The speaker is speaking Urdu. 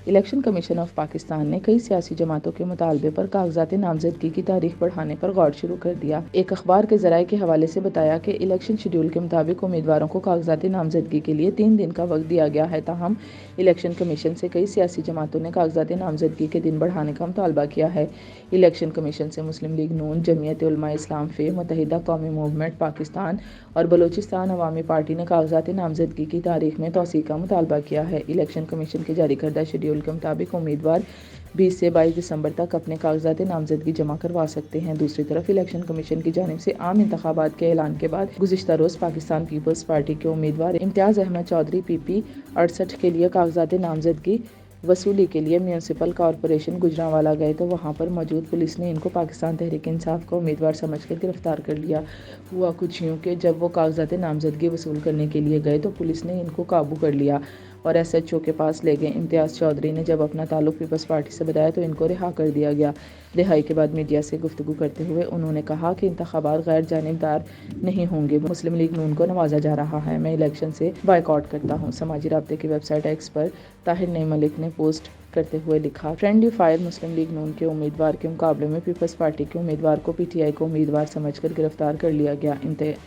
الیکشن کمیشن آف پاکستان نے کئی سیاسی جماعتوں کے مطالبے پر کاغذات نامزدگی کی تاریخ بڑھانے پر غور شروع کر دیا۔ ایک اخبار کے ذرائع کے حوالے سے بتایا کہ الیکشن شیڈول کے مطابق امیدواروں کو کاغذات نامزدگی کے لیے 3 دن کا وقت دیا گیا ہے، تاہم الیکشن کمیشن سے کئی سیاسی جماعتوں نے کاغذات نامزدگی کے دن بڑھانے کا مطالبہ کیا ہے۔ الیکشن کمیشن سے مسلم لیگ نون، جمعیت علماء اسلام فی، متحدہ قومی موومنٹ پاکستان اور بلوچستان عوامی پارٹی نے کاغذات نامزدگی کی تاریخ میں توسیع کا مطالبہ کیا ہے۔ الیکشن کمیشن کے جاری کردہ شیڈول کے مطابق امیدوار 20 سے 22 دسمبر تک اپنے کاغذات نامزدگی جمع کروا سکتے ہیں۔ دوسری طرف الیکشن کمیشن کی جانب سے عام انتخابات کے اعلان کے بعد گزشتہ روز پاکستان پیپلز پارٹی کے امیدوار امتیاز احمد چودھری PP 68 کے لیے کاغذات نامزدگی وصولی کے لیے میونسپل کارپوریشن گوجرانوالہ گئے تو وہاں پر موجود پولیس نے ان کو پاکستان تحریک انصاف کا امیدوار سمجھ کر گرفتار کر لیا۔ ہوا کچھ یوں کہ جب وہ کاغذات نامزدگی وصول کرنے کے لیے گئے تو پولیس نے ان کو قابو کر لیا اور SHO کے پاس لے گئے۔ امتیاز چودھری نے جب اپنا تعلق پیپلز پارٹی سے بتایا تو ان کو رہا کر دیا گیا۔ رہائی کے بعد میڈیا سے گفتگو کرتے ہوئے انہوں نے کہا کہ انتخابات غیر جانبدار نہیں ہوں گے، مسلم لیگ نون کو نوازا جا رہا ہے، میں الیکشن سے بائیکاٹ کرتا ہوں۔ سماجی رابطے کی ویب سائٹ X پر طاہر نعیم ملک نے پوسٹ کرتے ہوئے لکھا، فرینڈلی فائر مسلم لیگ نون کے امیدوار کے مقابلے میں پیپلز پارٹی کے امیدوار کو PTI کو امیدوار سمجھ کر گرفتار کر لیا گیا۔